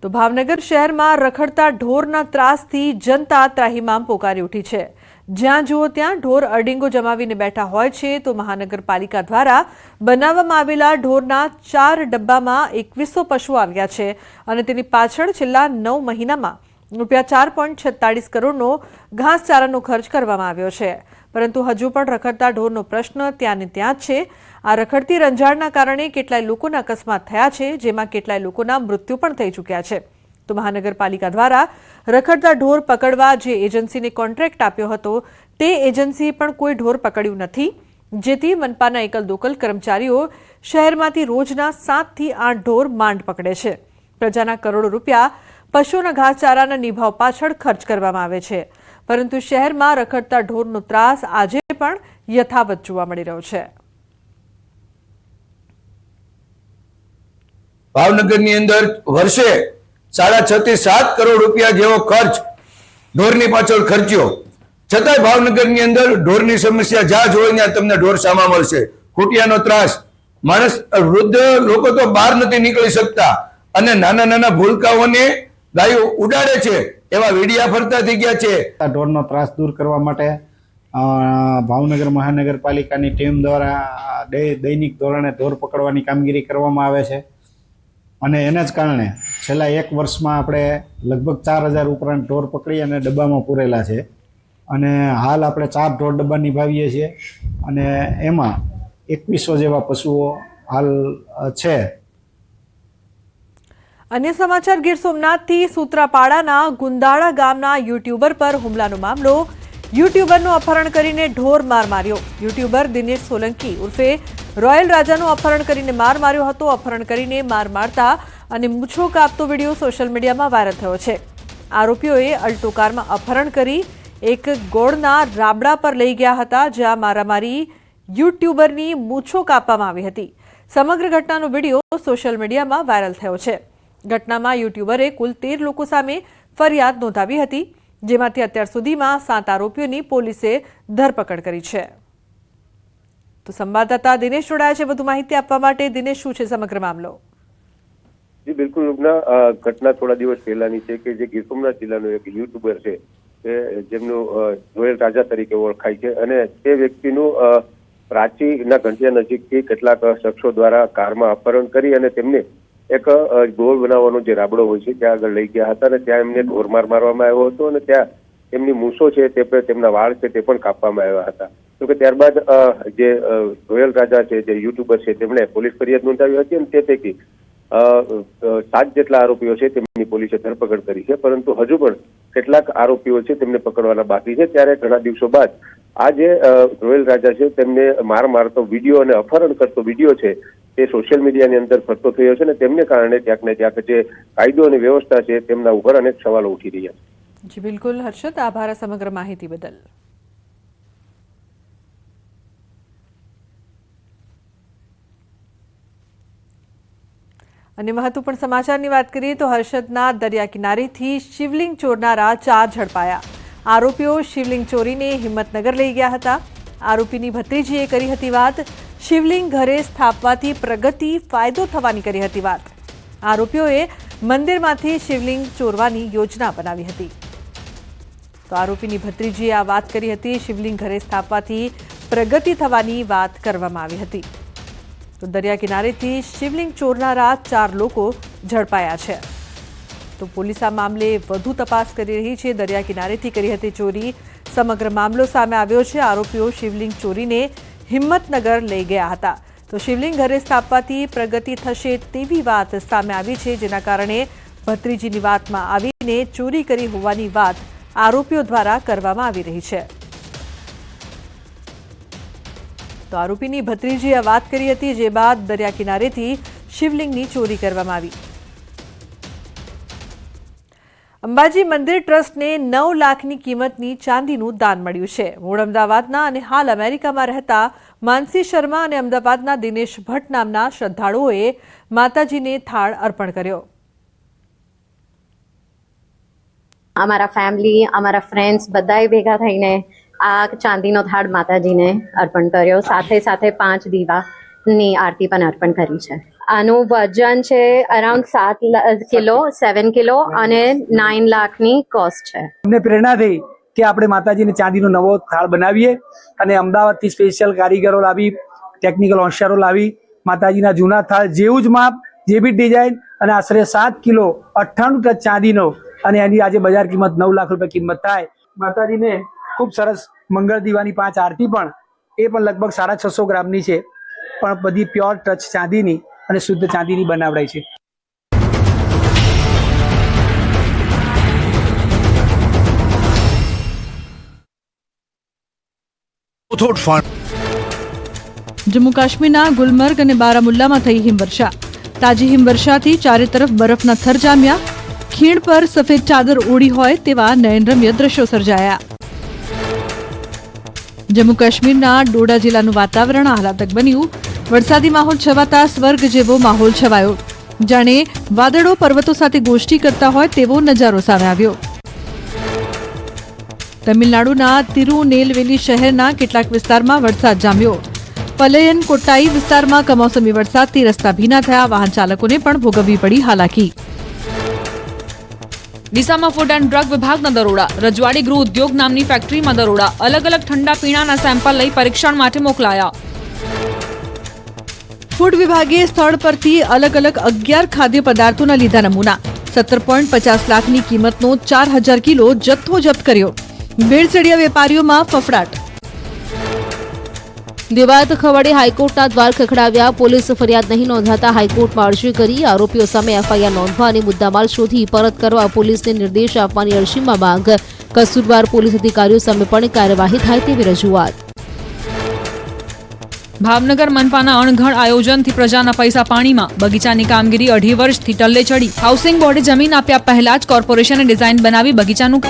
તો ભાવનગર શહેરમાં રખડતા ઢોરના ત્રાસથી જનતા ત્રાહિમામ પોકારી ઉઠી છે। જ્યાં જુઓ ત્યાં ઢોર અડીંગો જમાવીને બેઠા હોય છે તો મહાનગરપાલિકા દ્વારા બનાવવામાં આવેલા ઢોરના 4 ડબ્બામાં 2100 પશુઓ આવ્યા છે અને તેની પાછળ છેલ્લા 9 મહિનામાં ₹4.46 કરોડનો ઘાસચારાનો ખર્ચ કરવામાં આવ્યો છે। પરંતુ હજુ પણ રખડતા ઢોરનો પ્રશ્ન ત્યાં ને ત્યાં જ છે। આ રખડતી રંજાડના કારણે કેટલાય લોકોના અકસ્માત થયા છે, જેમાં કેટલાય લોકોના મૃત્યુ પણ થઈ ચૂક્યા છે। તો મહાનગરપાલિકા દ્વારા રખડતા ઢોર પકડવા જે એજન્સીને કોન્ટ્રાક્ટ આપ્યો હતો તે એજન્સીએ પણ કોઈ ઢોર પકડ્યું નથી, જેથી મનપાના એકલ દોકલ કર્મચારીઓ શહેરમાંથી રોજના 7 થી 8 ઢોર માંડ પકડે છે। પ્રજાના કરોડો રૂપિયા પશુઓના ઘાસચારાના નિભાવ પાછળ ખર્ચ કરવામાં આવે છે, પરંતુ શહેરમાં રખડતા ઢોરનો ત્રાસ આજે પણ યથાવત જોવા મળી રહ્યો છે। ભાવનગરની અંદર વર્ષે 6.5 થી 7 કરોડ રૂપિયા જેવો ખર્ચ ઢોરની પાછળ ખર્ચ્યો, છતાંય ભાવનગરની અંદર ઢોરની સમસ્યા જ્યાં જોઈ ત્યાં તમને ઢોર સામા મળશે। ખૂટિયાનો ત્રાસ, માણસ વૃદ્ધ લોકો તો બહાર નથી નીકળી શકતા અને નાના નાના ભૂલકાઓને ગાયો ઉડાડે છે, એવા વિડિયા ફરતા થઈ ગયા છે। ઢોરનો ત્રાસ દૂર કરવા માટે ભાવનગર મહાનગરપાલિકાની ટીમ દ્વારા દૈનિક ધોરણે ઢોર પકડવાની કામગીરી કરવામાં આવે છે અને એના જ કારણે છેલ્લા 1 વર્ષમાં આપણે લગભગ 4000 ઉપરાંત ઢોર પકડી અને ડબ્બામાં પૂરેલા છે અને હાલ આપણે 4 ઢોર ડબ્બા નિભાવીએ છીએ અને એમાં 2100 જેવા પશુઓ હાલ છે। अन्य समाचार गीर सोमनाथथी सूत्रापाड़ाना गुंदाड़ा गामना यूट्यूबर पर हुमलानो मामलो। यूट्यूबरનું अपहरण કરીને ઢોર માર માર્યો। यूट्यूबर દિનેશ સોલંકી ઉર્ફે રોયલ રાજાનું अपहरण કરીને માર માર્યો હતો। अपहरण કરીને માર મારતા અને મૂછો કાપતો વિડિયો સોશિયલ મીડિયામાં વાયરલ થયો છે। આરોપીઓએ અલ્ટો કારમાં अपहरण કરી એક ગોળના રાબડા પર લઈ ગયા હતા, જ્યાં મારામારી यूट्यूबરની મૂછો કાપવામાં આવી હતી। સમગ્ર ઘટનાનો વિડિયો સોશિયલ મીડિયામાં વાયરલ થયો છે। ઘટનામાં यूट्यूबरे कुल 13 લોકો સામે ફરિયાદ નોંધાવી હતી, જેમાંથી અત્યાર સુધીમાં 7 આરોપીઓની પોલીસે ધરપકડ કરી છે। તો સંવાદદાતા દિનેશ જોડાયા છે વધુ માહિતી આપવા માટે। દિનેશ, શું છે સમગ્ર મામલો? જી બિલકુલ રૂપના, ઘટના થોડા દિવસ પહેલાની છે કે જે ગીર સોમનાથ જિલ્લાનો એક યુટ્યુબર છે જેમનું રોયલ રાજા તરીકે ઓળખાય છે અને તે વ્યક્તિનું પ્રાચીના ઘંટિયા નજીકથી કેટલાક શખ્સો દ્વારા કારમાં અપહરણ કરી અને તેમને એક ગોળ બનાવવાનો જે રાબડો હોય છે ત્યાં આગળ લઈ ગયા હતા અને ત્યાં એમને ઢોરમાર મારવામાં આવ્યો હતો અને ત્યાં તેમની મૂછો છે તે તેમના વાળ છે તે પણ કાપવામાં આવ્યા હતા। તો કે ત્યારબાદ જે રોયલ રાજા છે, જે યુટ્યુબર છે, તેમણે પોલીસ ફરિયાદ નોંધાવી હતી અને તે પૈકી 7 જેટલા આરોપીઓ છે તેમની પોલીસે ધરપકડ કરી છે, પરંતુ હજુ પણ કેટલાક આરોપીઓ છે તેમને પકડવાના બાકી છે। ત્યારે ઘણા દિવસો બાદ આ જે રોયલ રાજા છે તેમને માર મારતો વિડીયો અને અપહરણ કરતો વિડીયો છે તે સોશિયલ મીડિયાની અંદર ફરતો થયો છે અને તેમને કારણે ક્યાંક ને ક્યાંક જે કાયદો અને વ્યવસ્થા છે તેમના ઉપર અનેક સવાલો ઉઠી રહ્યા છે। જી બિલકુલ હર્ષદ, આભાર સમગ્ર માહિતી બદલ। અને મહત્વપૂર્ણ સમાચારની વાત કરીએ તો હર્ષદના દરિયા કિનારેથી શિવલિંગ ચોરનારા 4 ઝડપાયા। આરોપીઓ શિવલિંગ ચોરીને હિંમતનગર લઈ ગયા હતા। આરોપીની ભત્રીજીએ કરી હતી વાત। શિવલિંગ ઘરે સ્થાપવાથી પ્રગતિ ફાયદો થવાની કરી હતી વાત। આરોપીઓએ મંદિરમાંથી શિવલિંગ ચોરવાની યોજના બનાવી હતી। તો આરોપીની ભત્રીજીએ આ વાત કરી હતી। શિવલિંગ ઘરે સ્થાપવાથી પ્રગતિ થવાની વાત કરવામાં આવી હતી। તો દરિયા કિનારેથી શિવલિંગ ચોરનારા 4 લોકો ઝડપાયા છે। તો પોલીસ આ મામલે વધુ તપાસ કરી રહી છે। દરિયા કિનારેથી કરી હતી ચોરી, સમગ્ર મામલો સામે આવ્યો છે। આરોપીઓ શિવલિંગ ચોરીને હિંમતનગર લઈ ગયા હતા। તો શિવલિંગ ઘરે સ્થાપવાથી પ્રગતિ થશે તેવી વાત સામે આવી છે, જેના કારણે ભત્રીજીની વાતમાં આવીને ચોરી કરી હોવાની વાત આરોપીઓ દ્વારા કરવામાં આવી રહી છે। તો આરોપીની ભત્રીજીએ આ વાત કરી હતી, જે બાદ દરિયા કિનારેથી શિવલિંગની ચોરી કરવામાં આવી। અંબાજી મંદિર ટ્રસ્ટને 9 લાખની કિંમતની ચાંદીનું દાન મળ્યું છે। મૂળ અમદાવાદના અને હાલ અમેરિકામાં રહેતા માનસી શર્મા અને અમદાવાદના દિનેશ ભટ્ટ નામના શ્રદ્ધાળુઓએ માતાજીને થાળ અર્પણ કર્યો। અમારા ફેમિલી, અમારા ફ્રેન્ડ્સ બધાએ ભેગા થઈને આ ચાંદીનો થાળ માતાજીને અર્પણ કર્યો। સાથે સાથે 5 દીવાની આરતી પણ અર્પણ કરી છે। આનું વજન છે અરાઉન્ડ 7 કિલો 7 કિલો અને 9 લાખની કોસ્ટ છે. અમને પ્રેરણા થઈ કે આપણે માતાજીને ચાંદીનો નવો થાળ બનાવીએ અને અમદાવાદથી સ્પેશિયલ કારીગરો લાવી, ટેકનિકલ હોશિયારો લાવી માતાજીના જૂના થાળ જેવું જ માપ, જે બી ડિઝાઇન અને આશરે 7 કિલો 98 ટચ ચાંદીનો અને એની આજે બજાર કિંમત 9 લાખ રૂપિયા કિંમત થાય. માતાજીને ખૂબ સરસ મંગળ દીવાની 5 આરતી પણ એ પણ લગભગ 650 ગ્રામની છે, પણ બધી પ્યોર ટચ ચાંદીની અને શુદ્ધ ચાંદીની બનાવડાઈ છે. જમ્મુ કાશ્મીરના ગુલમર્ગ અને બારામુલ્લામાં થઈ હિમવર્ષા. તાજી હિમવર્ષાથી ચારે તરફ બરફના થર જામ્યા. ખીણ પર સફેદ ચાદર ઓઢી હોય તેવા નયનરમ્ય દ્રશ્યો સર્જાયા. જમ્મુ કાશ્મીરના ડોડા જિલ્લાનું વાતાવરણ આહલાદક બન્યું. વરસાદી માહોલ છવાતા સ્વર્ગ જેવો માહોલ છવાયો. જાણે વાદળો પર્વતો સાથે ગોષ્ઠી કરતા હોય તેવો નજારો સામે આવ્યો. તમિલનાડુના તિરુનેલવેલી શહેરના કેટલાક વિસ્તારમાં વરસાદ જામ્યો. પલયન કોટ્ટાઈ વિસ્તારમાં કમોસમી વરસાદથી રસ્તા ભીના થયા. વાહન ચાલકોને પણ ભોગવવી પડી હાલાકી. ડીસામાં ફૂડ એન્ડ ડ્રગ વિભાગના દરોડા. રજવાડી ગૃહ ઉદ્યોગ નામની ફેક્ટરીમાં દરોડા. અલગ અલગ ઠંડા પીણાના સેમ્પલ લઈ પરીક્ષણ માટે મોકલાયા. ફૂડ વિભાગે સ્થળ પરથી અલગ અલગ 11 ખાદ્ય પદાર્થોના લીધા નમૂના. 17.50 લાખની કિંમતનો 4000 કિલો જથ્થો જપ્ત કર્યો. ભેળસેળિયા વેપારીઓમાં ફફડાટ. દેવાયત ખવડે હાઈકોર્ટના દ્વાર ખખડાવ્યા. પોલીસ ફરિયાદ નહીં નોંધાતા હાઈકોર્ટમાં અરજી કરી. આરોપીઓ સામે એફઆઈઆર નોંધવા અને મુદ્દામાલ શોધી પરત કરવા પોલીસને નિર્દેશ આપવાની અરજીમાં માંગ. કસૂરવાર પોલીસ અધિકારીઓ સામે પણ કાર્યવાહી થાય તેવી રજૂઆત. ભાવનગર મનપાના અણઘડ આયોજનથી પ્રજાના પૈસા પાણીમાં. બગીચાની કામગીરી 2.5 વર્ષથી ટલ્લે ચડી. હાઉસિંગ બોર્ડે જમીન આપ્યા પહેલા જ કોર્પોરેશને ડિઝાઇન બનાવી બગીચાનું